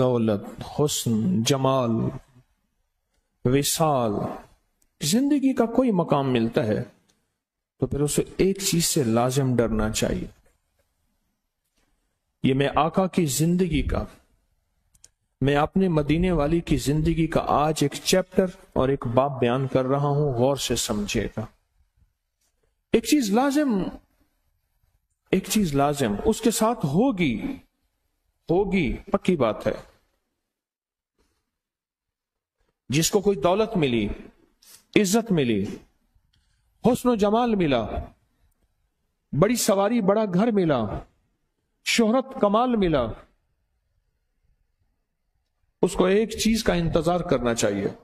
दौलत, हुस्न, जमाल, विसाल, जिंदगी का कोई मकाम मिलता है तो फिर उसे एक चीज से लाजिम डरना चाहिए। ये मैं आका की जिंदगी का, मैं अपने मदीने वाली की जिंदगी का आज एक चैप्टर और एक बाब बयान कर रहा हूं, गौर से समझिएगा। एक चीज लाजिम उसके साथ होगी, पक्की बात है। जिसको कोई दौलत मिली, इज्जत मिली, हुस्न जमाल मिला, बड़ी सवारी, बड़ा घर मिला, शोहरत कमाल मिला, उसको एक चीज का इंतजार करना चाहिए,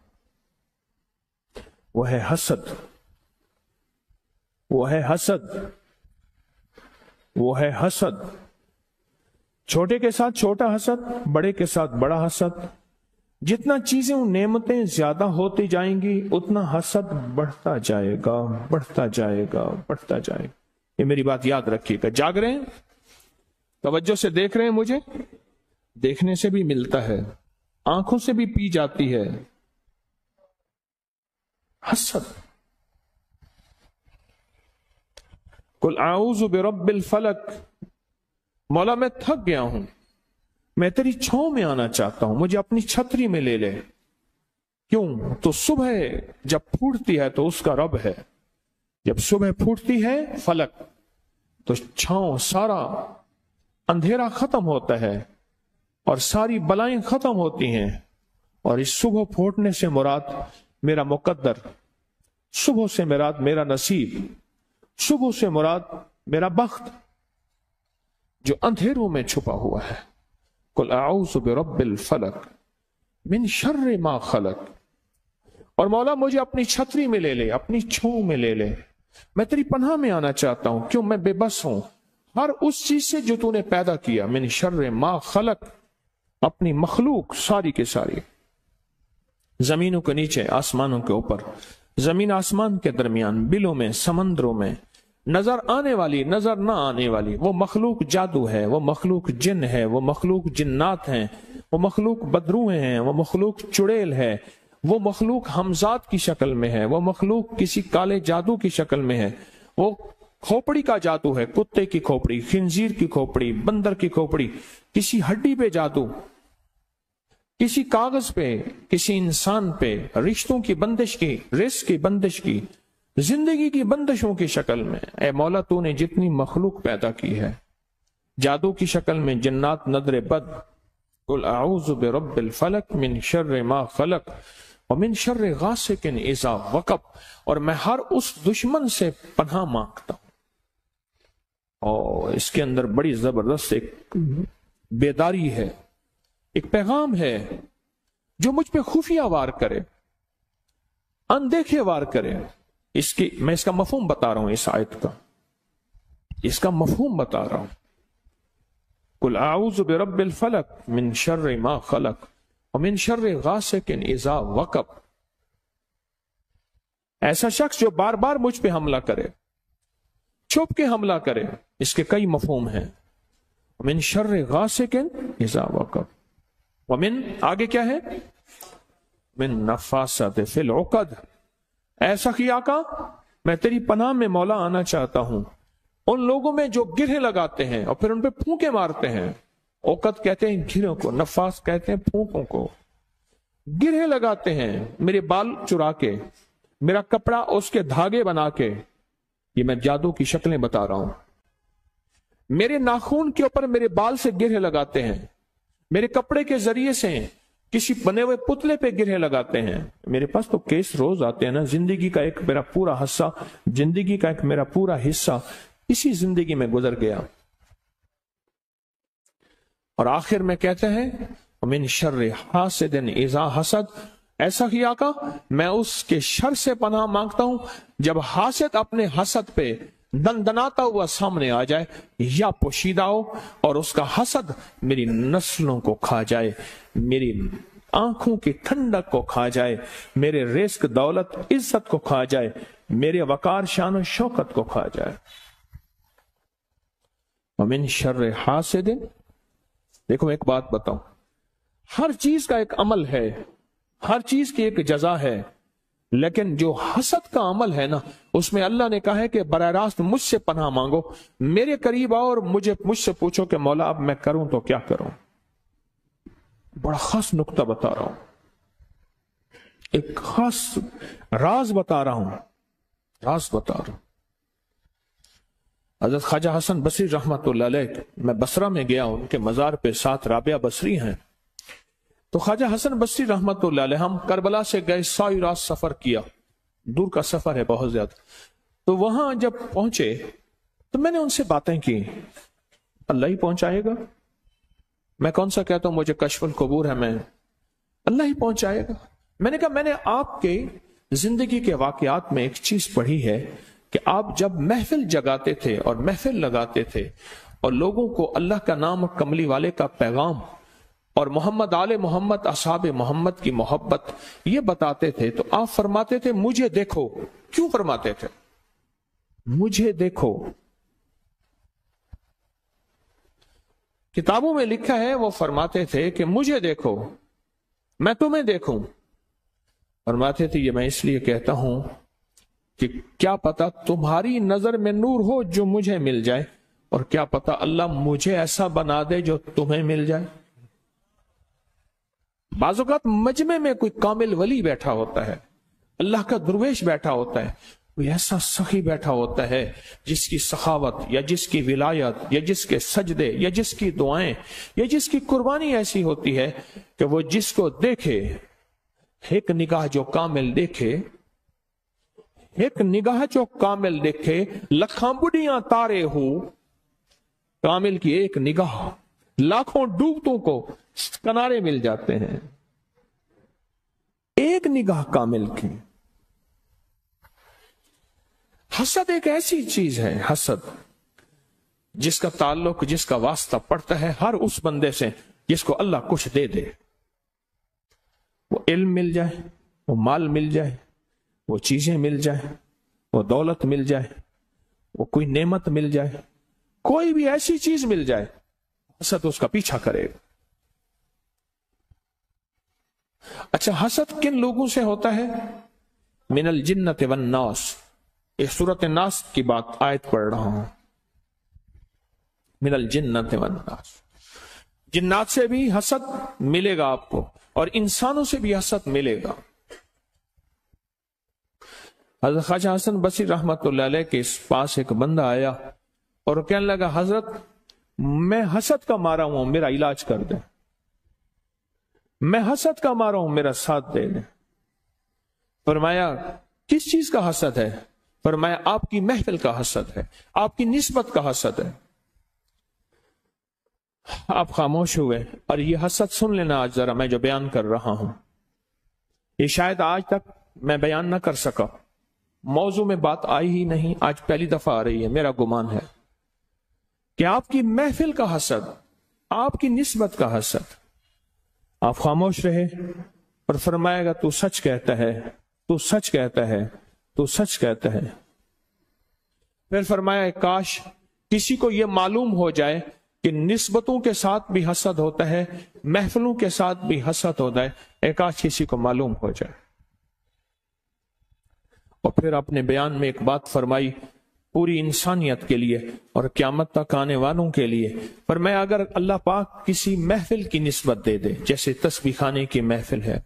वो है हसद, वो है हसद, वो है हसद। छोटे के साथ छोटा हसद, बड़े के साथ बड़ा हसद। जितना चीजें, नेमतें ज्यादा होती जाएंगी उतना हसद बढ़ता जाएगा, बढ़ता जाएगा, बढ़ता जाएगा। ये मेरी बात याद रखिएगा। जाग रहे हैं, तवज्जो से देख रहे हैं मुझे? देखने से भी मिलता है, आंखों से भी पी जाती है हसद। कुल आऊज़ु बिरब्बिल फलक, मौला मैं थक गया हूं, मैं तेरी छांव में आना चाहता हूं, मुझे अपनी छतरी में ले ले। क्यों? तो सुबह जब फूटती है तो उसका रब है। जब सुबह फूटती है फलक, तो छांव, सारा अंधेरा खत्म होता है और सारी बलाएं खत्म होती हैं। और इस सुबह फूटने से मुराद मेरा मुकद्दर, सुबह से मुराद मेरा नसीब, सुबह से मुराद मेरा बख्त जो अंधेरों में छुपा हुआ है। कुल आऊज़ु बिरब्बिल फलक मिन शर्रि मा खलक। और मौला मुझे अपनी छतरी में ले ले, अपनी छांव में ले ले, मैं तेरी पनाह में आना चाहता हूं। क्यों? मैं बेबस हूं हर उस चीज से जो तूने पैदा किया। मिन शर्रि मा खलक, अपनी मखलूक सारी के सारी, जमीनों के नीचे, आसमानों के ऊपर, जमीन आसमान के दरमियान, बिलों में, समंदरों में, नजर आने वाली, नजर ना आने वाली, वो मखलूक जादू है, वो मखलूक जिन है, वो मखलूक जिन्नात हैं, वो मखलूक बदरूहें हैं, वो मखलूक चुड़ैल है, वो मखलूक हमजात की शक्ल में है, वो मखलूक किसी काले जादू की शक्ल में है, वो खोपड़ी का जादू है, कुत्ते की खोपड़ी, खिंजीर की खोपड़ी, बंदर की खोपड़ी, किसी हड्डी पे जादू, किसी कागज पे, किसी इंसान पे, रिश्तों की बंदिश की, रिस्क की बंदिश की, जिंदगी की बंदिशों की शक्ल में। ए मौला तूने जितनी मखलूक पैदा की है, जादू की शक्ल में, जन्नात, नदरे बद। कुल आऊज़ु बिरब्बिल फलक मिन शर्रि मा खलक व मिन शर्रि गासिकिन इज़ा वक़ब। और मैं हर उस दुश्मन से पनाह मांगता हूं। और इसके अंदर बड़ी जबरदस्त एक बेदारी है, एक पैगाम है जो मुझ पे खुफिया वार करे, अनदेखे वार करे। मैं इसका मफहूम बता रहा हूं, इस आयत का इसका मफहूम बता रहा हूं। कुल आऊज़ु बिरब्बिल फलक मिन शर्रि मा खलक व मिन शर्रि गासिकिन इज़ा वक़ब। ऐसा शख्स जो बार बार मुझ पे हमला करे, छुप के हमला करे, इसके कई मफहूम हैं। मिन शर्रि गासिकिन इज़ा वक़ब, व मिन, आगे क्या है? मिन नफ़ासति फिल उक़द। ऐसा किया का मैं तेरी पनाह में मौला आना चाहता हूं उन लोगों में जो गिरहे लगाते हैं और फिर उन पे फूंके मारते हैं। औकत कहते हैं गिरों को, नफास कहते हैं फूंकों को। गिरहे लगाते हैं, मेरे बाल चुरा के, मेरा कपड़ा उसके धागे बना के। ये मैं जादू की शक्लें बता रहा हूं। मेरे नाखून के ऊपर मेरे बाल से गिरहे लगाते हैं, मेरे कपड़े के जरिए से किसी बने हुए पुतले पे गिरहे लगाते हैं। मेरे पास तो केस रोज आते हैं ना, जिंदगी का एक मेरा पूरा हिस्सा, जिंदगी का एक मेरा पूरा हिस्सा इसी जिंदगी में गुजर गया। और आखिर में कहते हैं मिन शर्रि हासिदिन इज़ा हसद। ऐसा किया का मैं उसके शर से पनाह मांगता हूं जब हासिद अपने हसद पे दनदनाता हुआ सामने आ जाए या पोशीदा हो और उसका हसद मेरी नस्लों को खा जाए, मेरी आंखों की ठंडक को खा जाए, मेरे रिस्क, दौलत, इज्जत को खा जाए, मेरे वकार, शान और शौकत को खा जाए। मिन शर्रि हासिदिन। देखो एक बात बताऊं, ہر چیز کا ایک عمل ہے، ہر چیز کی ایک جزا ہے، لیکن جو حسد کا عمل ہے نا، اس میں اللہ نے کہا ہے کہ براہ راست مجھ سے پناہ مانگو، میرے قریب آؤ اور مجھ سے پوچھو کہ مولا اب میں کروں تو کیا کروں۔ بڑا خاص نقطہ بتا رہا ہوں، ایک خاص راز بتا رہا ہوں، راز بتا رہا ہوں۔ حضرت خواجہ حسن بصری رحمت اللہ علیہ، میں بصرہ میں گیا، ان کے مزار پہ 7 رابعہ بصری ہیں، تو خواجہ حسن بصری رحمت اللہ علیہ، ہم کربلا سے گئے، ساری رات سفر کیا، دور کا سفر ہے بہت زیادہ، تو وہاں جب پہنچے تو میں نے ان سے باتیں کی، اللہ ہی پہنچائے گا، میں کون سا کہتا ہوں مجھے کشف القبور ہے، میں اللہ ہی پہنچائے گا۔ میں نے کہا میں نے آپ کے زندگی کے واقعات میں ایک چیز پڑھی ہے کہ آپ جب محفل جگاتے تھے اور محفل لگاتے تھے اور لوگوں کو اللہ کا نام اور کملی والے کا پیغام اور محمد آل محمد اصحاب محمد کی محبت یہ بتاتے تھے، تو آپ فرماتے تھے مجھے دیکھو۔ کیوں فرماتے تھے مجھے دیکھو؟ کتابوں میں لکھا ہے وہ فرماتے تھے کہ مجھے دیکھو میں تمہیں دیکھوں۔ فرماتے تھے یہ میں اس لیے کہتا ہوں کہ کیا پتا تمہاری نظر میں نور ہو جو مجھے مل جائے، اور کیا پتا اللہ مجھے ایسا بنا دے جو تمہیں مل جائے۔ بعض اوقات مجمع میں کوئی کامل ولی بیٹھا ہوتا ہے، اللہ کا درویش بیٹھا ہوتا ہے، کوئی ایسا سخی بیٹھا ہوتا ہے جس کی سخاوت یا جس کی ولایت یا جس کے سجدے یا جس کی دعائیں یا جس کی قربانی ایسی ہوتی ہے کہ وہ جس کو دیکھے، ایک نگاہ جو کامل دیکھے، ایک نگاہ جو کامل دیکھے، لکھاں بڑیاں تارے ہو، کامل کی ایک نگاہ لاکھوں ڈوبتوں کو کنارے مل جاتے ہیں، ایک نگاہ کامل کی۔ حسد ایک ایسی چیز ہے، حسد جس کا تعلق، جس کا واسطہ پڑتا ہے ہر اس بندے سے جس کو اللہ کچھ دے دے، وہ علم مل جائے، وہ مال مل جائے، وہ چیزیں مل جائے، وہ دولت مل جائے، وہ کوئی نعمت مل جائے، کوئی بھی ایسی چیز مل جائے، حسد اس کا پیچھا کرے گا۔ اچھا حسد کن لوگوں سے ہوتا ہے؟ من الجنت والناس، ایک سورۃ الناس کی بات آیت پڑھ رہا ہوں، من الجنت والناس، جنات سے بھی حسد ملے گا آپ کو اور انسانوں سے بھی حسد ملے گا۔ حضرت خواجہ حسن بصری رحمت اللہ علیہ کے پاس ایک بندہ آیا اور کہنے لگا حضرت میں حسد کا مارا ہوں، میرا علاج کر دیں، میں حسد کا مارا ہوں، میرا ساتھ دے دیں۔ فرمایا کس چیز کا حسد ہے؟ فرمایا آپ کی محفل کا حسد ہے، آپ کی نسبت کا حسد ہے۔ آپ خاموش ہوئے، اور یہ حسد سن لینا آج ذرا میں جو بیان کر رہا ہوں، یہ شاید آج تک میں بیان نہ کر سکا، موضوع میں بات آئی ہی نہیں، آج پہلی دفعہ آ رہی ہے، میرا گمان ہے کہ آپ کی محفل کا حسد، آپ کی نسبت کا حسد۔ آپ خاموش رہے اور فرمائے گا تو سچ کہتا ہے، تو سچ کہتا ہے، تو سچ کہتا ہے۔ پھر فرمایا کاش کسی کو یہ معلوم ہو جائے کہ نسبتوں کے ساتھ بھی حسد ہوتا ہے، محفلوں کے ساتھ بھی حسد ہوتا ہے، اے کاش کسی کو معلوم ہو جائے۔ اور پھر اپنے بیان میں ایک بات فرمائی پوری انسانیت کے لیے اور قیامت تک آنے والوں کے لیے، فرمایا اگر اللہ پاک کسی محفل کی نسبت دے دے، جیسے تسبیح خانے کی محفل ہے،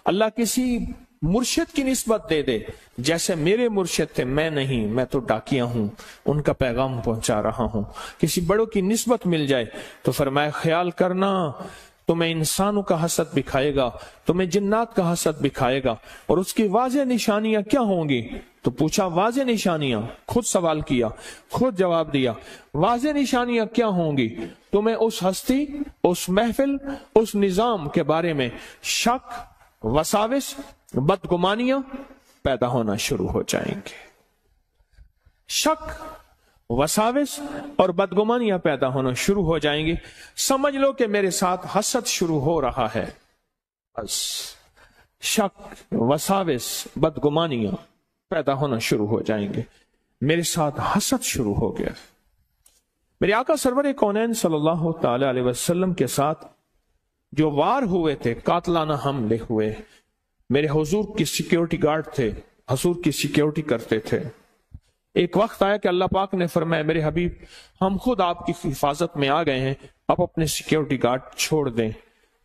اللہ کسی مرشد کی نسبت دے دے، جیسے میرے مرشد تھے، میں نہیں، میں تو ڈاکیا ہوں، ان کا پیغام پہنچا رہا ہوں، کسی بڑوں کی نسبت مل جائے تو فرمایا خیال کرنا تمہیں انسانوں کا حسد بھی کھائے گا، تمہیں جنات کا حسد بھی کھائے گا، اور اس کی واضح نشانیاں کیا ہوں گی؟ تو پوچھا واضح نشانیاں، خود سوال کیا، خود جواب دیا، واضح نشانیاں کیا ہوں گی؟ تمہیں اس ہستی، اس محفل، اس نظام کے بارے میں شک، وساوس، بدگمانیاں پیدا ہونا شروع ہو جائیں گے، شک، وساوس اور بدگمانیاں پیدا ہونا شروع ہو جائیں گے، سمجھ لو کہ میرے ساتھ حسد شروع ہو رہا ہے۔ بس شک، وساوس، بدگمانیاں پیدا ہونا شروع ہو جائیں گے، میرے ساتھ حسد شروع ہو گیا۔ میرے آقا سرور کونین صلی اللہ تعالی علیہ وسلم کے ساتھ جو وار ہوئے تھے، قاتلانہ حملے ہوئے، میرے حضور کی سیکیورٹی گارڈ تھے، حضور کی سیکیورٹی کرتے تھے. ایک وقت آیا کہ اللہ پاک نے فرمایا میرے حبیب ہم خود آپ کی حفاظت میں آ گئے ہیں، اب اپنے سیکیورٹی گارڈ چھوڑ دیں.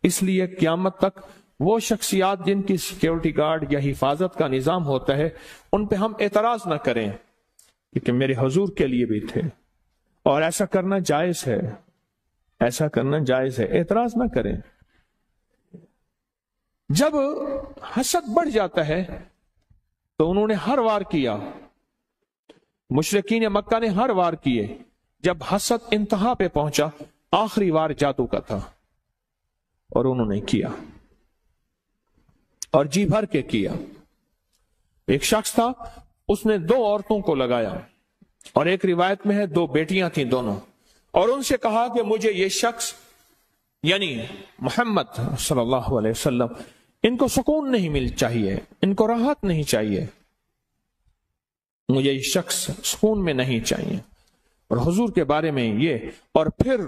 اس لیے قیامت تک وہ شخصیات جن کی سیکیورٹی گارڈ یا حفاظت کا نظام ہوتا ہے ان پہ ہم اعتراض نہ کریں، کیونکہ میرے حضور کے لیے بھی تھے اور ایسا کرنا جائز ہے، ایسا کرنا جائز ہے، اعتراض نہ کریں. جب حسد بڑھ جاتا ہے تو انہوں نے ہر وار کیا، مشرکین مکہ نے ہر وار کیے. جب حسد انتہا پہ پہنچا، آخری وار جادو کا تھا اور انہوں نے کیا اور جی بھر کے کیا. ایک شخص تھا، اس نے 2 عورتوں کو لگایا اور ایک روایت میں ہے 2 بیٹیاں تھیں دونوں، اور ان سے کہا کہ مجھے یہ شخص یعنی محمد صلی اللہ علیہ وسلم ان کو سکون نہیں مل چاہیے، ان کو راحت نہیں چاہیے، مجھے یہ شخص سکون میں نہیں چاہیے. اور حضور کے بارے میں یہ، اور پھر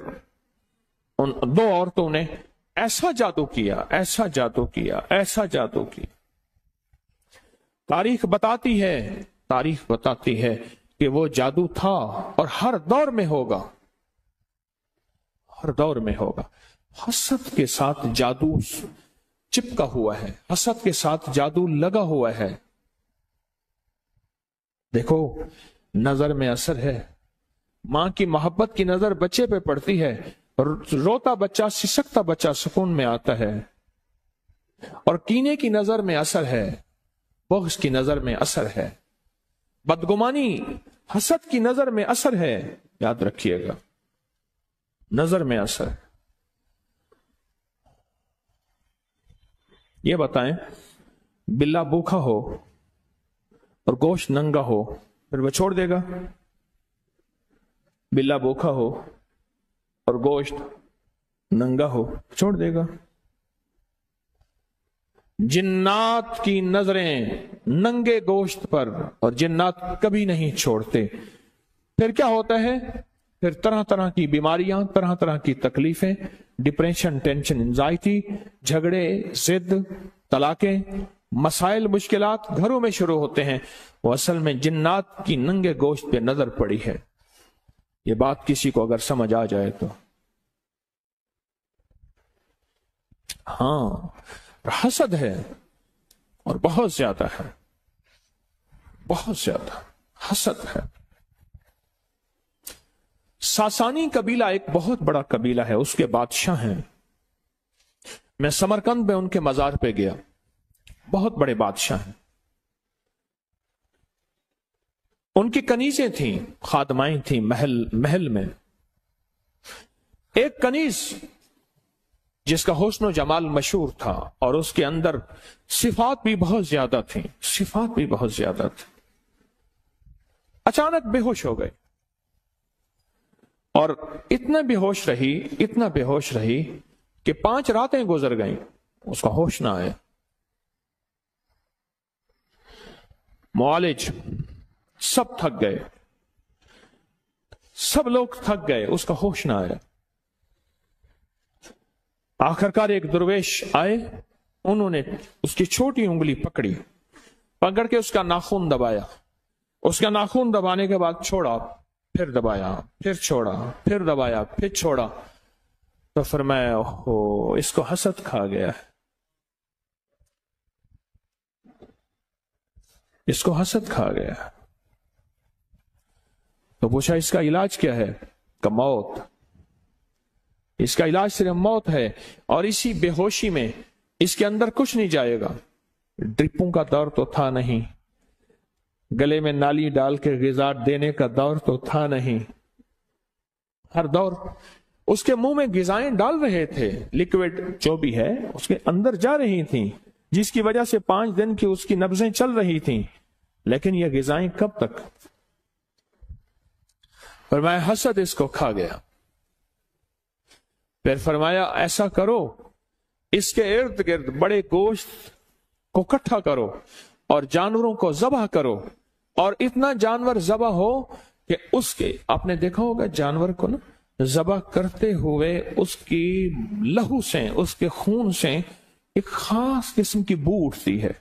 ان 2 عورتوں نے ایسا جادو کیا، ایسا جادو کیا، ایسا جادو کیا. تاریخ بتاتی ہے کہ وہ جادو تھا اور ہر دور میں ہوگا، ہر دور میں ہوگا. حسد کے ساتھ جادو چپکا ہوا ہے، حسد کے ساتھ جادو لگا ہوا ہے. دیکھو نظر میں اثر ہے، ماں کی محبت کی نظر بچے پہ پڑتی ہے، روتا بچہ، سسکتا بچہ سکون میں آتا ہے. اور کینے کی نظر میں اثر ہے، بغض کی نظر میں اثر ہے، بدگمانی حسد کی نظر میں اثر ہے. یاد رکھیے گا، نظر میں اثر. یہ بتائیں بلا بھوکا ہو اور گوشت ننگا ہو پھر وہ چھوڑ دے گا؟ بلا بھوکا ہو اور گوشت ننگا ہو چھوڑ دے گا؟ جنات کی نظریں ننگے گوشت پر، اور جنات کبھی نہیں چھوڑتے. پھر کیا ہوتا ہے؟ پھر طرح طرح کی بیماریاں، طرح طرح کی تکلیفیں، ڈپریشن، ٹینشن، انزائٹی، جھگڑے، ضد، طلاقیں، مسائل، مشکلات گھروں میں شروع ہوتے ہیں. وہ اصل میں جنات کی ننگے گوشت پہ نظر پڑی ہے. یہ بات کسی کو اگر سمجھ آ جائے تو. ہاں حسد ہے اور بہت زیادہ ہے، بہت زیادہ حسد ہے. ساسانی قبیلہ ایک بہت بڑا قبیلہ ہے، اس کے بادشاہ ہیں. میں سمرقند میں ان کے مزار پہ گیا، بہت بڑے بادشاہ ہیں. ان کی کنیزیں تھیں، خادمائیں تھیں محل میں. ایک کنیز جس کا حسن و جمال مشہور تھا اور اس کے اندر صفات بھی بہت زیادہ تھیں، صفات بھی بہت زیادہ تھیں. اچانک بے ہوش ہو گئے اور اتنا بے ہوش رہی کہ 5 راتیں گزر گئیں، اس کا ہوش نہ آیا. معالج سب تھک گئے، سب لوگ تھک گئے، اس کا ہوش نہ آیا. آخرکار ایک درویش آئے، انہوں نے اس کی چھوٹی انگلی پکڑ کے اس کا ناخن دبایا. اس کا ناخن دبانے کے بعد چھوڑا، پھر دبایا، پھر چھوڑا، پھر دبایا، پھر چھوڑا. تو فرمایا اوہ اس کو حسد کھا گیا ہے، اس کو حسد کھا گیا. تو پوچھا اس کا علاج کیا ہے؟ کہ موت. اس کا علاج صرف موت ہے، اور اسی بے ہوشی میں اس کے اندر کچھ نہیں جائے گا. ڈرپوں کا دور تو تھا نہیں، گلے میں نالی ڈال کے غذا دینے کا دور تو تھا نہیں. ہر دور اس کے منہ میں غذائیں ڈال رہے تھے، لیکوڈ جو بھی ہے اس کے اندر جا رہی تھیں، جس کی وجہ سے 5 دن کی اس کی نبضیں چل رہی تھیں. لیکن یہ غذائیں کب تک؟ فرمایا حسد اس کو کھا گیا. پھر فرمایا ایسا کرو، اس کے ارد گرد بڑے گوشت کو اکٹھا کرو اور جانوروں کو ذبح کرو، اور اتنا جانور ذبح ہو کہ اس کے، آپ نے دیکھا ہوگا جانور کو نا ذبح کرتے ہوئے اس کی لہو سے، اس کے خون سے ایک خاص قسم کی بو اٹھتی ہے۔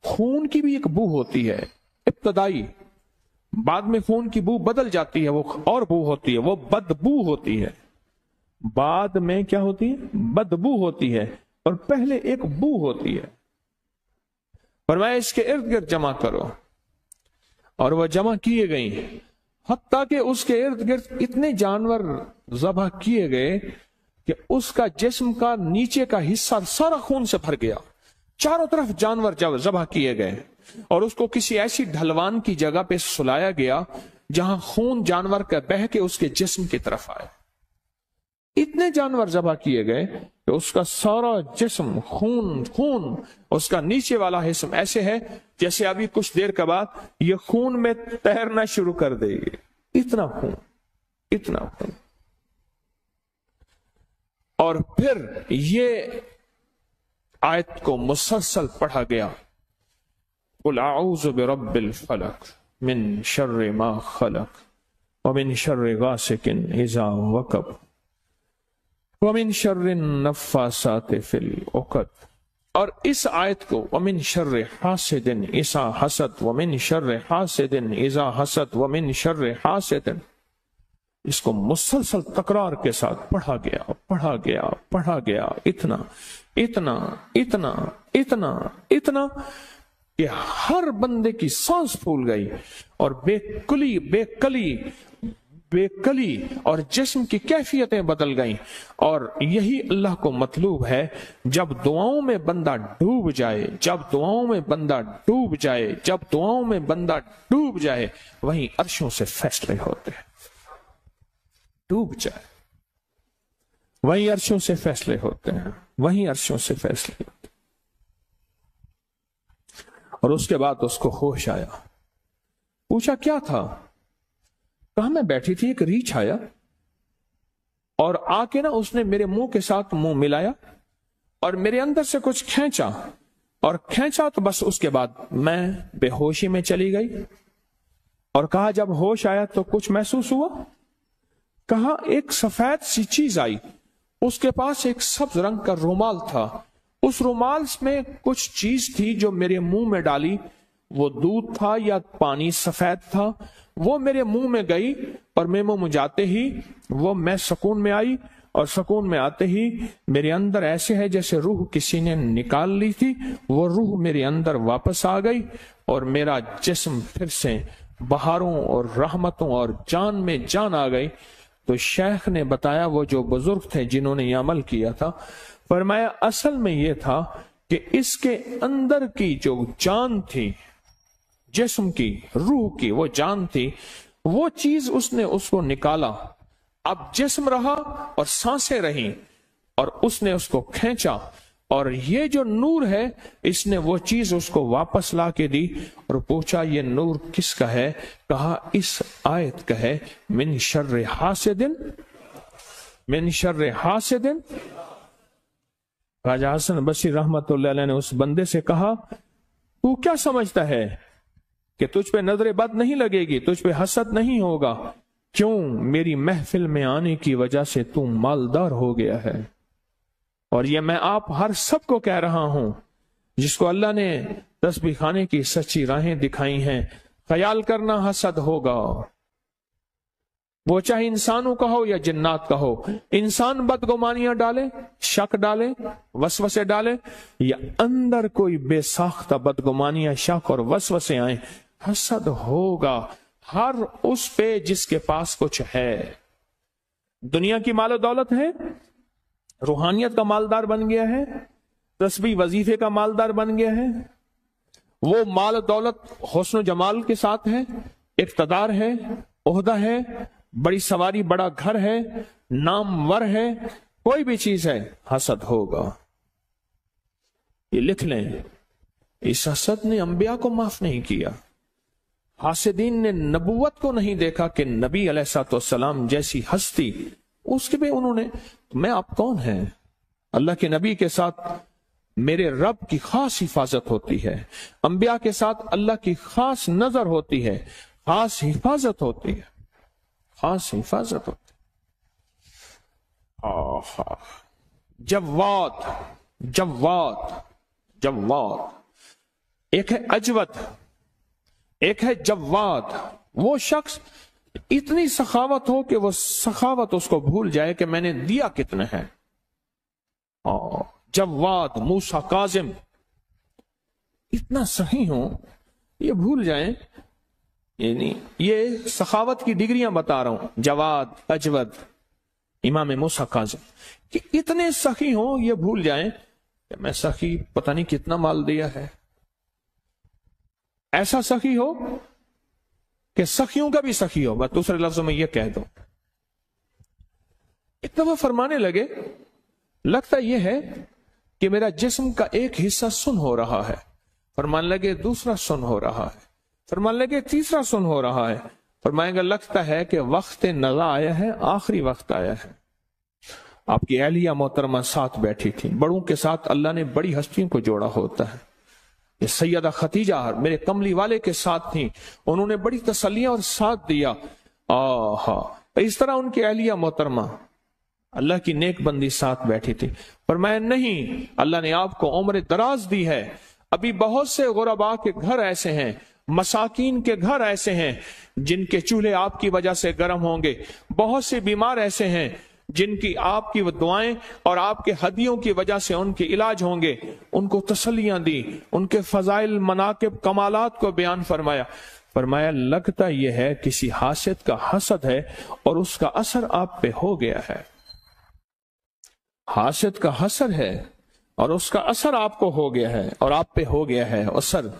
خون کی بھی ایک بو ہوتی ہے ابتدائی، بعد میں خون کی بو بدل جاتی ہے، وہ اور بو ہوتی ہے، وہ بدبو ہوتی ہے۔ بعد میں کیا ہوتی ہے؟ بدبو ہوتی ہے، اور پہلے ایک بو ہوتی ہے۔ فرمایا اس کے ارد گرد جمع کرو، اور وہ جمع کیے گئیں، حتیٰ کہ اس کے ارد گرد اتنے جانور ذبح کیے گئے کہ اس کا جسم کا نیچے کا حصہ سارا خون سے بھر گیا۔ چاروں طرف جانور جب ذبح کیے گئے، اور اس کو کسی ایسی ڈھلوان کی جگہ پہ سلایا گیا جہاں خون جانور کا بہہ کے اس کے جسم کی طرف آئے۔ اتنے جانور ذبح کیے گئے کہ اس کا سارا جسم خون، اس کا نیچے والا حصہ ایسے ہے جیسے ابھی کچھ دیر کے بعد یہ خون میں تیرنا شروع کر دے گی۔ اتنا خون، اتنا خون۔ اور پھر یہ آیت کو مسلسل پڑھا گیا، قل اعوذ برب الفلق من شر ما خلق ومن شر غاسق اذا وقب ومن شر النفاثات فی العقد۔ اور اس آیت کو ومن شر حاسد اذا حسد ومن شر حاسد اذا حسد ومن شر حاسد، اس کو مسلسل تکرار کے ساتھ پڑھا گیا، پڑھا گیا، پڑھا گیا، اتنا اتنا اتنا اتنا اتنا کہ ہر بندے کی سانس پھول گئی، اور بے کلی اور جسم کی کیفیتیں بدل گئیں۔ اور یہی اللہ کو مطلوب ہے، جب دعاؤں میں بندہ ڈوب جائے، جب دعاؤں میں بندہ ڈوب جائے، جب دعاؤں میں بندہ ڈوب جائے، وہیں عرشوں سے فیصلے ہوتے ہیں۔ ڈوب جائے وہیں عرشوں سے فیصلے ہوتے ہیں، وہیں عرشوں سے فیصلے ہوتے ہیں۔ اور اس کے بعد اس کو ہوش آیا، پوچھا کیا تھا؟ کہا میں بیٹھی تھی، ایک ریچھ آیا اور آ کے نا اس نے میرے منہ کے ساتھ منہ ملایا اور میرے اندر سے کچھ کھینچا، اور کھینچا تو بس اس کے بعد میں بے ہوشی میں چلی گئی۔ اور کہا جب ہوش آیا تو کچھ محسوس ہوا؟ کہا ایک سفید سی چیز آئی، اس کے پاس ایک سبز رنگ کا رومال تھا، اس رومال میں کچھ چیز تھی جو میرے منہ میں ڈالی، وہ دودھ تھا یا پانی سفید تھا، وہ میرے منہ میں گئی، اور میں منہ جاتے ہی وہ میں سکون میں آئی، اور سکون میں آتے ہی میرے اندر ایسے ہے جیسے روح کسی نے نکال لی تھی، وہ روح میرے اندر واپس آ گئی، اور میرا جسم پھر سے بہاروں اور رحمتوں اور جان میں جان آ گئی۔ تو شیخ نے بتایا، وہ جو بزرگ تھے جنہوں نے یہ عمل کیا تھا، فرمایا اصل میں یہ تھا کہ اس کے اندر کی جو جان تھی، جسم کی، روح کی وہ جان تھی، وہ چیز اس نے اس کو نکالا، اب جسم رہا اور سانسیں رہیں، اور اس نے اس کو کھینچا، اور یہ جو نور ہے اس نے وہ چیز اس کو واپس لا کے دی۔ اور پوچھا یہ نور کس کا ہے؟ کہا اس آیت کا ہے، من شر حاسد، من شر حاسد۔ خواجہ حسن بصری رحمت اللہ علیہ نے اس بندے سے کہا تو کیا سمجھتا ہے کہ تجھ پہ نظر بد نہیں لگے گی، تجھ پہ حسد نہیں ہوگا؟ کیوں؟ میری محفل میں آنے کی وجہ سے تو مالدار ہو گیا ہے۔ اور یہ میں آپ ہر سب کو کہہ رہا ہوں جس کو اللہ نے تسبیح خانے کی سچی راہیں دکھائی ہیں، خیال کرنا حسد ہوگا، وہ چاہے انسانوں کا ہو یا جنات کا ہو۔ انسان بدگمانیاں ڈالے، شک ڈالے، وسوسے ڈالے، یا اندر کوئی بے ساختہ بدگمانیاں، شک اور وسوسے آئیں، حسد ہوگا ہر اس پہ جس کے پاس کچھ ہے۔ دنیا کی مال و دولت ہے، روحانیت کا مالدار بن گیا ہے، تسبیح وظیفے کا مالدار بن گیا ہے، وہ مال و دولت حسن و جمال کے ساتھ ہے، اقتدار ہے، عہدہ ہے، بڑی سواری، بڑا گھر ہے، نامور ہے، کوئی بھی چیز ہے، حسد ہوگا۔ یہ لکھ لیں، اس حسد نے انبیاء کو معاف نہیں کیا، حاسدین نے نبوت کو نہیں دیکھا کہ نبی علیہ الصلوۃ والسلام جیسی ہستی، اس کے بھی انہوں نے، میں آپ کون ہیں؟ اللہ کے نبی کے ساتھ میرے رب کی خاص حفاظت ہوتی ہے، انبیاء کے ساتھ اللہ کی خاص نظر ہوتی ہے، خاص حفاظت ہوتی ہے، خاص حفاظت ہوتی ہے۔ जव्वाद, जव्वाद, जव्वाद। एक है अजवद, एक है जव्वाद। वो शख्स इतनी सखावत हो कि वो सखावत उसको भूल जाए कि मैंने दिया कितना है। जव्वाद, मूसा काजिम, इतना सही हो ये भूल जाए। यानी ये सखावत की डिग्रियां बता रहा हूं, जवाद, अजवद, इमाम मूसा काजिम, कि इतने सखी हो ये भूल जाएं कि मैं सखी पता नहीं कितना माल दिया है। ऐसा सखी हो कि सखियों का भी सखी हो। बस दूसरे लफ्जों में ये कह दो। एक दफा फरमाने लगे, लगता यह है कि मेरा जिस्म का एक हिस्सा सुन हो रहा है। फरमाने लगे दूसरा सुन हो रहा है, फरमाने लगे तीसरा सुन हो रहा है। फरमाएंगे लगता है कि वक्त नज़ा आया है, आखिरी वक्त आया है। आपकी अहलिया मोहतरमा साथ बैठी थी। बड़ों के साथ अल्लाह ने बड़ी हस्तियों को जोड़ा होता है। ये सैयदा खतीजा मेरे कमली वाले के साथ थी, उन्होंने बड़ी तसल्लियां और साथ दिया। इस तरह उनकी अहलिया मोहतरमा अल्लाह की नेक बंदी साथ बैठी थी। पर मैं नहीं, अल्लाह ने आपको उम्र दराज दी है। अभी बहुत से गुरबा के घर ऐसे हैं, मसाकीन के घर ऐसे हैं जिनके चूल्हे आपकी वजह से गर्म होंगे। बहुत से बीमार ऐसे हैं जिनकी आपकी दुआएं और आपके हदियों की वजह से उनके इलाज होंगे। उनको तसल्लियां दी, उनके फजाइल, मनाकिब, कमालात को बयान फरमाया। फरमाया लगता यह है किसी हासिद का हसद है और उसका असर आप पे हो गया है। हासिद का हसद है और उसका असर आपको हो गया है और आप पे हो गया है असर।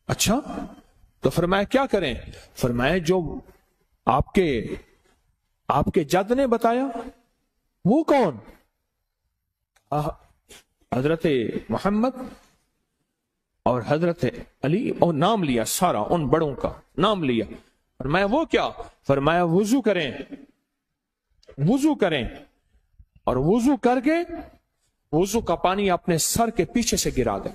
अच्छा, तो फरमाया क्या करें? फरमाया जो आपके जद ने बताया। वो कौन? हजरत मोहम्मद और हजरत अली, और नाम लिया सारा, उन बड़ों का नाम लिया। फरमाया वो क्या? फरमाया वुजू करें, वुजू करें और वुजू करके वुजू का पानी अपने सर के पीछे से गिरा दें।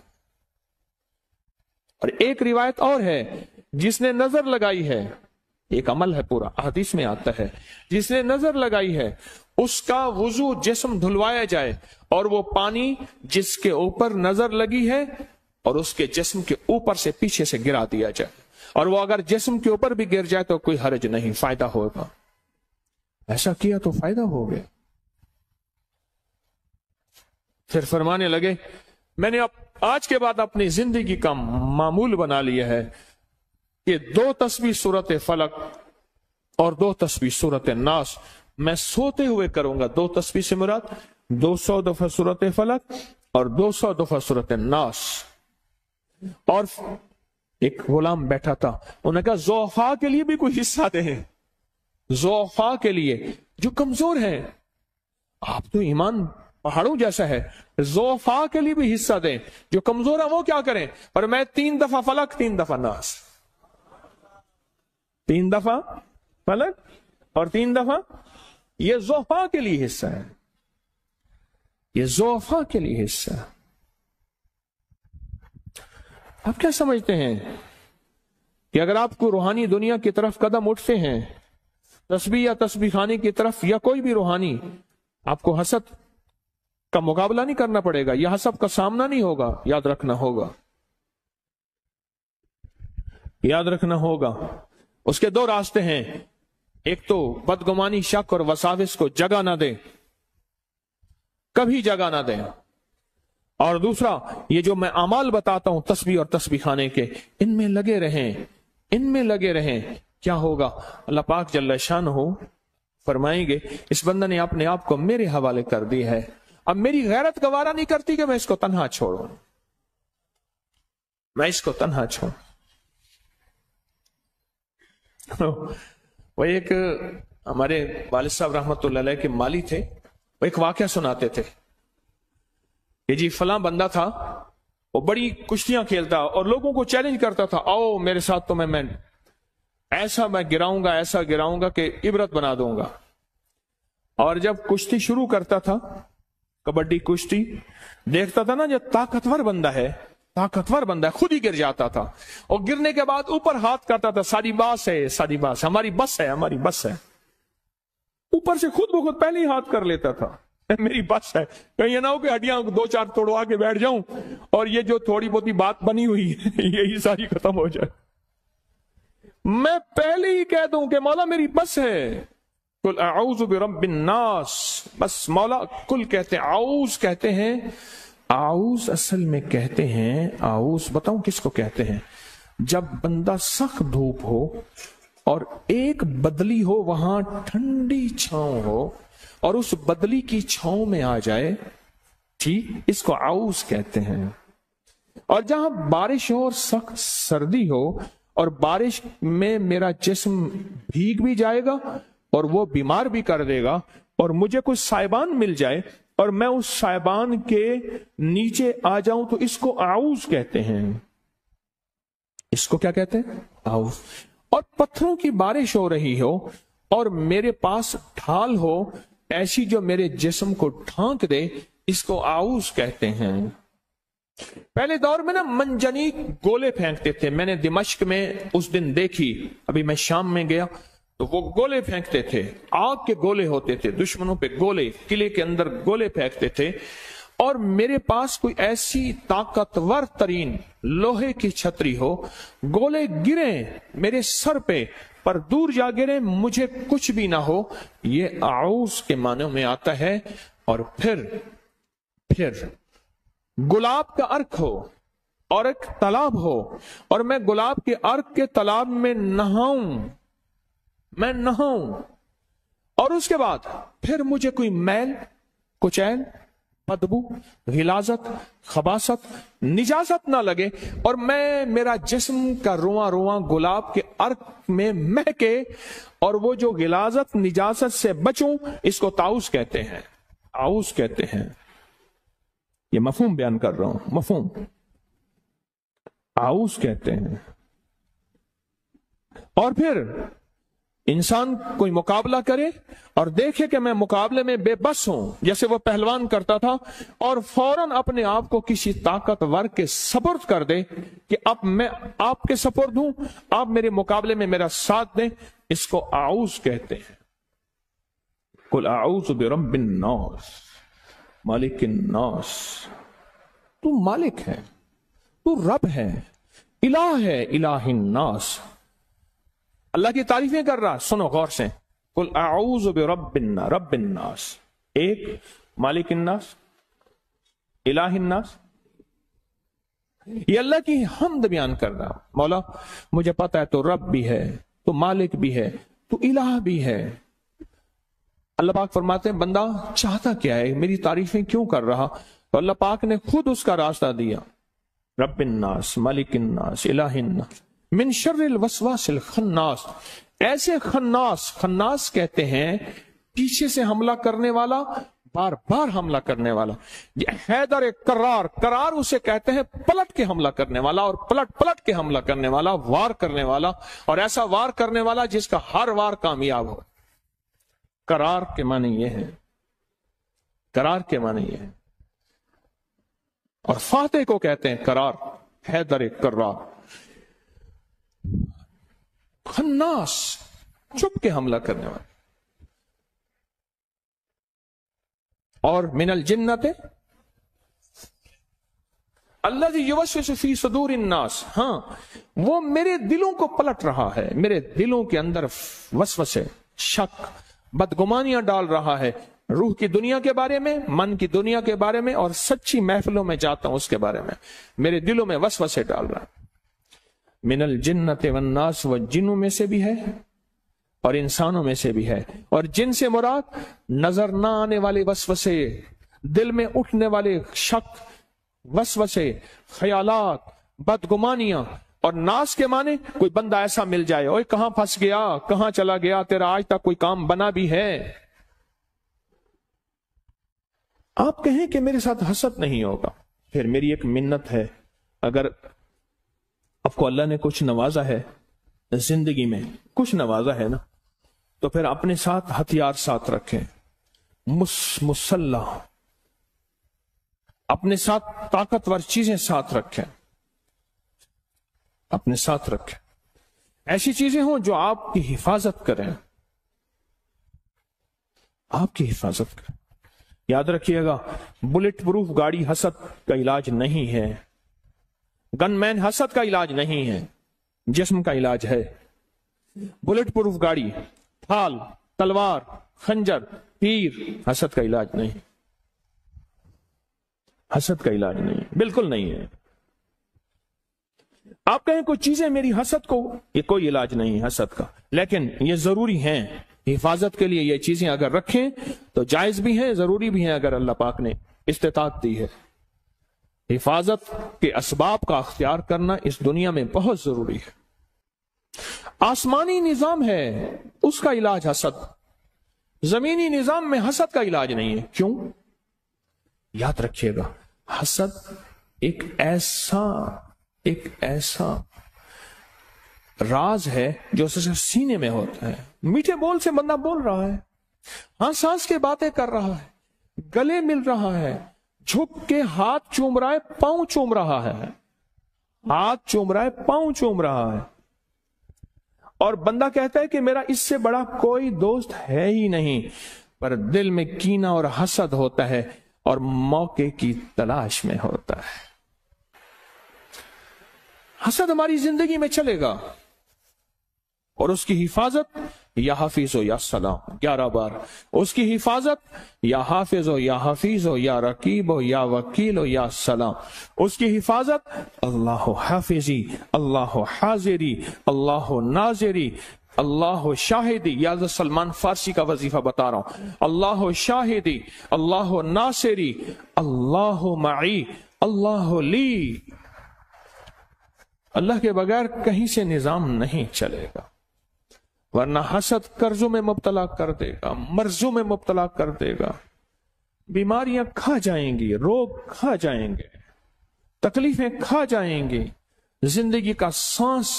और एक रिवायत और है, जिसने नजर लगाई है, एक अमल है पूरा, हदीस में आता है, जिसने नजर लगाई है उसका वुजू जिस्म धुलवाया जाए और वो पानी जिसके ऊपर नजर लगी है और उसके जिस्म के ऊपर से पीछे से गिरा दिया जाए। और वो अगर जिस्म के ऊपर भी गिर जाए तो कोई हर्ज नहीं, फायदा होगा। ऐसा किया तो फायदा हो गया। फिर फरमाने लगे मैंने आज के बाद अपनी जिंदगी का मामूल बना लिया है कि 2 तस्बीह सूरत फलक और 2 तस्बीह सूरत नास मैं सोते हुए करूंगा। 2 तस्बीह से मुराद 200 दफा सूरत फलक और 200 दफा सूरत नास। और एक गुलाम बैठा था, उन्होंने कहा ज़ोफा के लिए भी कोई हिस्सा दे, ज़ोफा के लिए जो कमजोर है। आप तो ईमान पहाड़ों जैसा है, ज़ोफा के लिए भी हिस्सा दें। जो कमजोर है वो क्या करें? पर मैं 3 दफा फलक 3 दफा नास, 3 दफा फलक और 3 दफा, ये ज़ोफा के लिए हिस्सा है, ये ज़ोफा के लिए हिस्सा है। आप क्या समझते हैं कि अगर आपको रूहानी दुनिया की तरफ कदम उठते हैं, तस्बीह या तस्बीह खाने की तरफ, या कोई भी रूहानी, आपको हसद का मुकाबला नहीं करना पड़ेगा, या हसद का सामना नहीं होगा। याद रखना होगा, याद रखना होगा। उसके 2 रास्ते हैं, एक तो बदगुमानी, शक और वसाविस को जगह ना दें, कभी जगह ना दें। और दूसरा, ये जो मैं अमाल बताता हूं तस्बीह और तस्बीह खाने के, इनमें लगे रहें, इनमें लगे रहें। क्या होगा? अल्लाह पाक जल्ल शानहू फरमाएंगे इस बंदा ने अपने आप को मेरे हवाले कर दी है, अब मेरी गैरत गवारा नहीं करती कि मैं इसको तन्हा छोड़ूं, मैं इसको तन्हा छोड़ूं। वो एक हमारे वालिद साहब रहमतुल्लाह अलैह के माली थे, वो एक वाकया सुनाते थे कि जी फलां बंदा था, वो बड़ी कुश्तियां खेलता और लोगों को चैलेंज करता था, आओ मेरे साथ तो मैं ऐसा मैं गिराऊंगा, ऐसा गिराऊंगा कि इबरत बना दूंगा। और जब कुश्ती शुरू करता था, कबड्डी कुश्ती, देखता था ना जो ताकतवर बंदा है, ताकतवर बंदा है, खुद ही गिर जाता था और गिरने के बाद ऊपर हाथ करता था, सारी बास है, सारी बास, हमारी बस है, हमारी बस है। ऊपर से खुद ब खुद पहले ही हाथ कर लेता था, मेरी बस है, कहीं ये ना हो कि हड्डियां 2-4 तोड़वा के बैठ जाऊं और ये जो थोड़ी बहुत बात बनी हुई है यही सारी खत्म हो जाए। मैं पहले ही कह दूं कि मौला मेरी बस है, कुल आऊज़ु बिरब्बिन नास, बस मौला कुल कहते हैं, आऊज कहते हैं। आऊज असल में कहते हैं, आऊज बताऊं किसको कहते हैं? जब बंदा सख्त धूप हो और एक बदली हो, वहां ठंडी छांव हो और उस बदली की छांव में आ जाए, ठीक, इसको आऊज कहते हैं। और जहां बारिश हो और सख्त सर्दी हो और बारिश में मेरा जिस्म भीग भी जाएगा और वो बीमार भी कर देगा और मुझे कुछ साइबान मिल जाए और मैं उस साइबान के नीचे आ जाऊं, तो इसको आऊज कहते हैं। इसको क्या कहते हैं? आऊज। और पत्थरों की बारिश हो रही हो और मेरे पास ढाल हो ऐसी जो मेरे जिस्म को ढांक दे, इसको आऊज कहते हैं। पहले दौर में ना मंजनीक गोले फेंकते थे, मैंने दिमश्क में उस दिन देखी, अभी मैं शाम में गया तो वो गोले फेंकते थे, आग के गोले होते थे, दुश्मनों पे गोले, किले के अंदर गोले फेंकते थे। और मेरे पास कोई ऐसी ताकतवर तरीन लोहे की छतरी हो, गोले गिरे मेरे सर पे पर दूर जा गिरे, मुझे कुछ भी ना हो, ये आऊज के माने में आता है। और फिर गुलाब का अर्क हो और एक तालाब हो और मैं गुलाब के अर्क के तालाब में नहाऊं, मैं नहाऊं, और उसके बाद फिर मुझे कोई मैल, कुचैल, बदबू, गिलाजत, खबासत, निजाजत ना लगे और मेरा जिस्म का रुआ रुआ गुलाब के अर्क में महके और वो जो गिलाजत निजाजत से बचूं, इसको ताउस कहते हैं, आउस कहते हैं। ये मफहूम बयान कर रहा हूं, मफहूम आउस कहते हैं। और फिर इंसान कोई मुकाबला करे और देखे कि मैं मुकाबले में बेबस हूं, जैसे वो पहलवान करता था, और फौरन अपने आप को किसी ताकतवर के सपुर्द कर दे कि अब मैं आपके सपुर्द हूं, आप मेरे मुकाबले में मेरा साथ दें, इसको आऊज कहते हैं। कुल आऊज़ु बिरब्बिन नास मालिकिन नास। तू मालिक है, तू रब है, इलाह है, इलाहिन नास। अल्लाह की तारीफें कर रहा, सुनो गौर से। कुल आऊज़ु बिरब्बिन नास, एक मालिकिन नास, इलाहिन नास, ये अल्लाह की हमद बयान कर रहा। मौला मुझे पता है तो रब भी है, तो मालिक भी है, तो इलाह भी है। अल्लाह पाक फरमाते हैं बंदा चाहता क्या है, मेरी तारीफें क्यों कर रहा? तो अल्लाह पाक ने खुद उसका रास्ता दिया। रब्बिन नास, मालिकिन नास, इलाहिन नास, मिन शर्रिल वसवासिल खन्नास। ऐसे खन्नास कहते हैं पीछे से हमला करने वाला, बार बार हमला करने वाला। ये हैदर करार उसे कहते हैं पलट के हमला करने वाला, और पलट के हमला करने वाला, वार करने वाला, और ऐसा वार करने वाला जिसका हर वार कामयाब हो। करार के माने ये है, करार के माने ये है। और फातेह को कहते हैं करार, हैदर करार। खन्नास छुप के हमला करने वाला। और मिनल जिन्नते अल्लज़ी युवस्विसु फी सुदूरिन नास। हाँ, वो मेरे दिलों को पलट रहा है, मेरे दिलों के अंदर वसवसे, शक, बदगुमानियां डाल रहा है, रूह की दुनिया के बारे में, मन की दुनिया के बारे में, और सच्ची महफिलों में जाता हूं उसके बारे में मेरे दिलों में वसवसे डाल रहा है। मिनल जिन्नते वन्नास, व जिन्नों में से भी है और इंसानों में से भी है। और जिन से मुराद नजर ना आने वाले वसवसे, दिल में उठने वाले शक, वसवसे, ख्यालात, बदगुमानियां। और नास के माने कोई बंदा ऐसा मिल जाए, ओए कहां फंस गया, कहां चला गया, तेरा आज तक कोई काम बना भी है। आप कहें कि मेरे साथ हसद नहीं होगा, फिर मेरी एक मिन्नत है, अगर आपको अल्लाह ने कुछ नवाजा है जिंदगी में, कुछ नवाजा है ना, तो फिर अपने साथ हथियार साथ रखें, मुसल्लाह, अपने साथ ताकतवर चीजें साथ रखें, अपने साथ रखें। ऐसी चीजें हों जो आपकी हिफाजत करें। आपकी हिफाजत कर। याद रखिएगा, बुलेट प्रूफ गाड़ी हसद का इलाज नहीं है, गनमैन हसद का इलाज नहीं है, जिस्म का इलाज है। बुलेट प्रूफ गाड़ी, थाल, तलवार, खंजर, तीर हसद का इलाज नहीं, हसद का इलाज नहीं, बिल्कुल नहीं है। आप कहें कोई चीजें मेरी हसद को, ये कोई इलाज नहीं है हसद का, लेकिन ये जरूरी हैं हिफाजत के लिए। ये चीजें अगर रखें तो जायज भी है, जरूरी भी है, अगर अल्लाह पाक ने इस्तिताअत दी है। हिफाजत के असबाब का अख्तियार करना इस दुनिया में बहुत जरूरी है। आसमानी निजाम है, उसका इलाज हसद, जमीनी निजाम में हसद का इलाज नहीं है। क्यों? याद रखिएगा, हसद एक ऐसा राज है जो सिर्फ सीने में होता है। मीठे बोल से बंदा बोल रहा है, हंस हंस के बातें कर रहा है, गले मिल रहा है, झुक के हाथ चूम रहा है, पांव चूम रहा है, हाथ चूम रहा है, पांव चूम रहा है, और बंदा कहता है कि मेरा इससे बड़ा कोई दोस्त है ही नहीं, पर दिल में कीना और हसद होता है और मौके की तलाश में होता है। हसद हमारी जिंदगी में चलेगा और उसकी हिफाजत या हाफिज हो या सलाम, 11 बार उसकी हिफाजत या हाफिज हो या हफीज हो या रकीब हो या वकील हो या सलाम। उसकी हिफाजत अल्लाह हाफिजी, अल्लाह हाजिरी, अल्लाह नाजिरी, अल्लाह शाहिदी। या सलमान फारसी का वजीफा बता रहा हूं, अल्लाह शाहिदी, अल्लाह नासिरी, अल्लाह माई, अल्लाह ली। अल्लाह के बगैर कहीं से निजाम नहीं चलेगा, वरना हसद कर्जों में मुब्तला कर देगा, मर्जों में मुब्तला कर देगा, बीमारियां खा जाएंगी, रोग खा जाएंगे, तकलीफें खा जाएंगी, जिंदगी का सांस,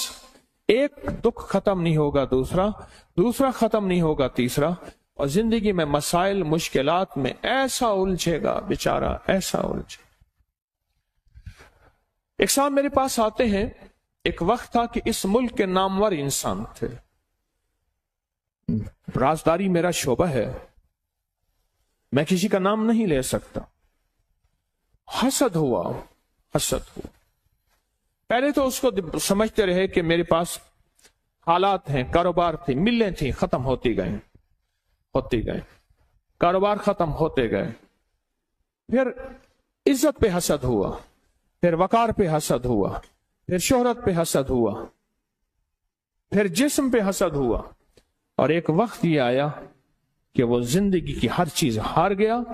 एक दुख खत्म नहीं होगा दूसरा खत्म नहीं होगा तीसरा, और जिंदगी में मसाइल मुश्किलात में ऐसा उलझेगा बेचारा, ऐसा उलझे। एक साहब मेरे पास आते हैं, एक वक्त था कि इस मुल्क के नामवर इंसान थे, राजदारी मेरा शोबा है, मैं किसी का नाम नहीं ले सकता। हसद हुआ। पहले तो उसको समझते रहे कि मेरे पास हालात हैं, कारोबार थे, मिलें थी, खत्म होती गए, कारोबार खत्म होते गए। फिर इज्जत पे हसद हुआ, फिर वकार पे हसद हुआ, फिर शोहरत पे हसद हुआ, फिर जिस्म पे हसद हुआ, और एक वक्त ये आया कि वो जिंदगी की हर चीज हार गया,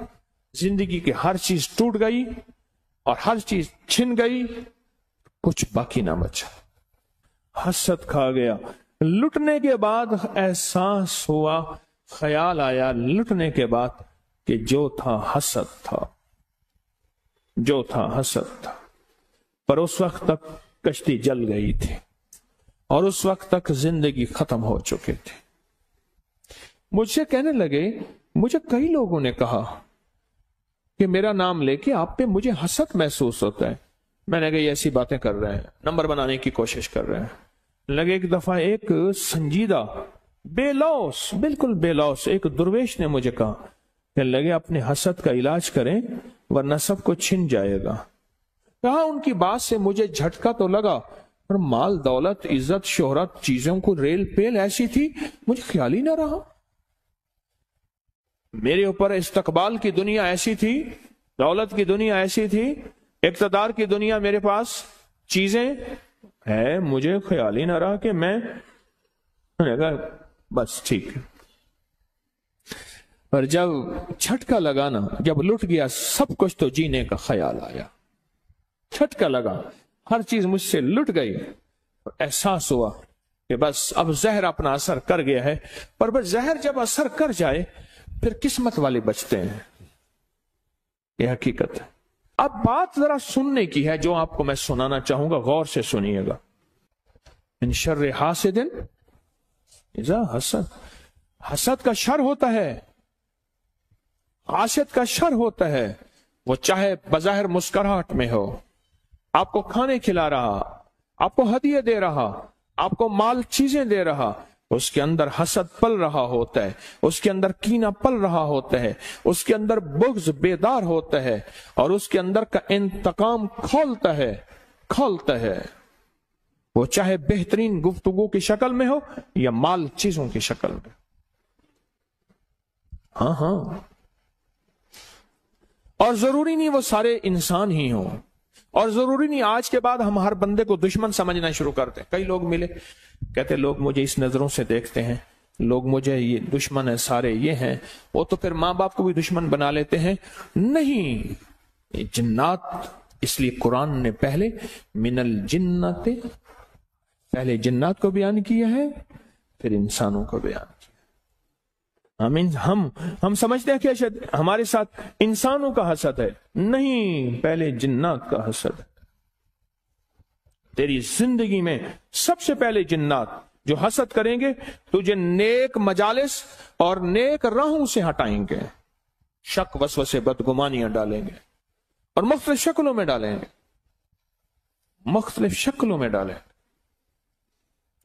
जिंदगी की हर चीज टूट गई और हर चीज छिन गई, कुछ बाकी ना बचा। हसद खा गया। लुटने के बाद एहसास हुआ, ख्याल आया लुटने के बाद कि जो था हसद था, पर उस वक्त तक कश्ती जल गई थी और उस वक्त तक जिंदगी खत्म हो चुके थे। मुझसे कहने लगे, मुझे कई लोगों ने कहा कि मेरा नाम लेके आप पे मुझे हसद महसूस होता है। मैंने कहा ऐसी बातें कर रहे हैं, नंबर बनाने की कोशिश कर रहे हैं। लगे एक दफा एक संजीदा बेलौस, बिल्कुल बेलौस एक दुर्वेश ने मुझे कहा कि लगे अपने हसद का इलाज करें वरना सब कुछ छिन जाएगा। कहा उनकी बात से मुझे झटका तो लगा, पर माल दौलत इज्जत शोहरत चीजों को रेल पेल ऐसी थी, मुझे ख्याल ही ना रहा। मेरे ऊपर इस्तकबाल की दुनिया ऐसी थी, दौलत की दुनिया ऐसी थी, इक़्तिदार की दुनिया मेरे पास चीजें है, मुझे ख्याल ही ना रहा कि मैं बस ठीक है। पर जब झटका लगा ना, जब लुट गया सब कुछ, तो जीने का ख्याल आया। झटका लगा, हर चीज मुझसे लुट गई, एहसास हुआ कि बस अब जहर अपना असर कर गया है। पर बस जहर जब असर कर जाए फिर किस्मत वाले बचते हैं, यह हकीकत है। अब बात जरा सुनने की है, जो आपको मैं सुनाना चाहूंगा, गौर से सुनिएगा। इन शर्रे हासिदिन इज़ा हसद, हसद का शर होता है, हासिद का शर होता है। वो चाहे बज़ाहिर मुस्कुराहट में हो, आपको खाने खिला रहा, आपको हदिये दे रहा, आपको माल चीजें दे रहा, اس کے اندر حسد پل رہا ہوتا ہے، اس کے اندر کینہ پل رہا ہوتا ہے، اس کے اندر بغض بیدار ہوتا ہے، اور اس کے اندر کا انتقام کھولتا ہے، وہ چاہے بہترین گفتگو کی شکل میں ہو یا مال چیزوں کی شکل میں۔ ہاں، اور ضروری نہیں وہ سارے انسان ہی ہوں، اور ضروری نہیں آج کے بعد ہم ہر بندے کو دشمن سمجھنا شروع کرتے ہیں۔ کئی لوگ ملے کہتے لوگ مجھے اس نظروں سے دیکھتے ہیں، لوگ مجھے یہ دشمن ہے، سارے یہ ہیں، وہ تو پھر ماں باپ کو بھی دشمن بنا لیتے ہیں۔ نہیں، یہ جنات، اس لیے قرآن نے پہلے من الجنت، پہلے جنات کو بیان کیا ہے، پھر انسانوں کو بیان کیا۔ ہم سمجھتے ہیں کہ ہمارے ساتھ انسانوں کا حسد ہے، نہیں، پہلے جنات کا حسد ہے۔ تیری زندگی میں سب سے پہلے جنات جو حسد کریں گے تجھے نیک مجالس اور نیک راہوں سے ہٹائیں گے، شک وسوسے بدگمانیاں ڈالیں گے، اور مختلف شکلوں میں ڈالیں گے،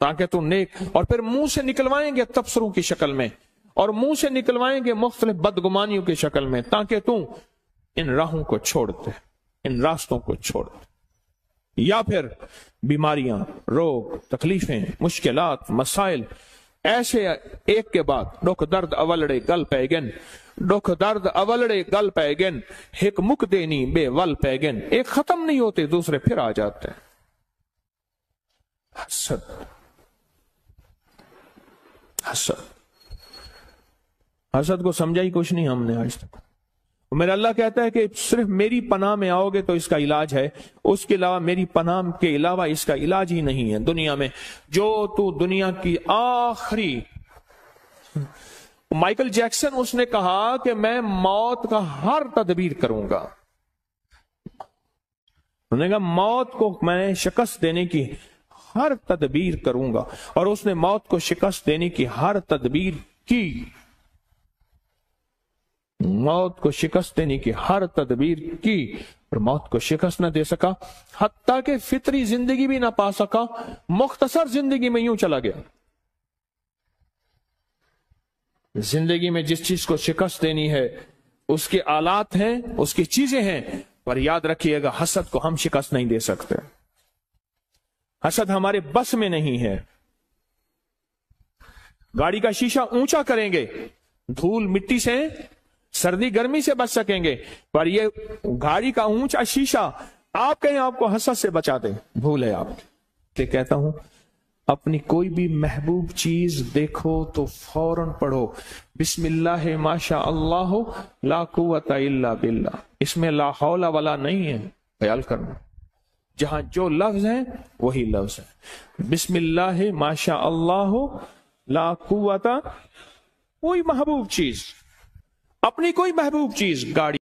تاکہ تو نیک، اور پھر منہ سے نکلوائیں گے تبصروں کی شکل میں، اور منہ سے نکلوائیں گے مختلف بدگمانیوں کی شکل میں، تاکہ تو ان راہوں کو چھوڑ دے، ان راستوں کو چھوڑ دے۔ یا پھر بیماریاں، روگ، تکلیفیں، مشکلات، مسائل، ایسے ایک کے بعد دکھ درد اولڑے گل پیگن، دکھ درد اولڑے گل پیگن، ایک مک دینی بے ول پیگن، ایک ختم نہیں ہوتے دوسرے پھر آ جاتے ہیں۔ حسد کو سمجھا ہی کچھ نہیں ہم نے آج تک۔ میرا اللہ کہتا ہے کہ صرف میری پناہ میں آؤ گے تو اس کا علاج ہے، اس کے علاوہ میری پناہ کے علاوہ اس کا علاج ہی نہیں ہے دنیا میں۔ جو تو دنیا کی آخری، مائیکل جیکسن اس نے کہا کہ میں موت کا ہر تدبیر کروں گا، انہوں نے کہا موت کو میں شکست دینے کی ہر تدبیر کروں گا، اور اس نے موت کو شکست دینے کی ہر تدبیر کی، موت کو شکست دینے کی ہر تدبیر کی، اور موت کو شکست نہ دے سکا، حتیٰ کہ فطری زندگی بھی نہ پا سکا، مختصر زندگی میں یوں چلا گیا۔ زندگی میں جس چیز کو شکست دینی ہے اس کے آلات ہیں، اس کی چیزیں ہیں، پر یاد رکھیے گا حسد کو ہم شکست نہیں دے سکتے، حسد ہمارے بس میں نہیں ہے۔ گاڑی کا شیشہ اونچا کریں گے، دھول مٹی سے، سردی گرمی سے بچ سکیں گے، پر یہ گاڑی کا اونچا شیشہ آپ کہیں آپ کو حسد سے بچا دیں، بھول ہے آپ کی۔ کہتا ہوں اپنی کوئی بھی محبوب چیز دیکھو تو فوراً پڑھو بسم اللہ ماشاء اللہ لا قوت الا باللہ، اس میں لا حول ولا نہیں ہے، خیال کرنا، جہاں جو لفظ ہیں وہی لفظ ہے، بسم اللہ ماشاء اللہ لا قوت، کوئی محبوب چیز، اپنی کوئی محبوب چیز، گاڑی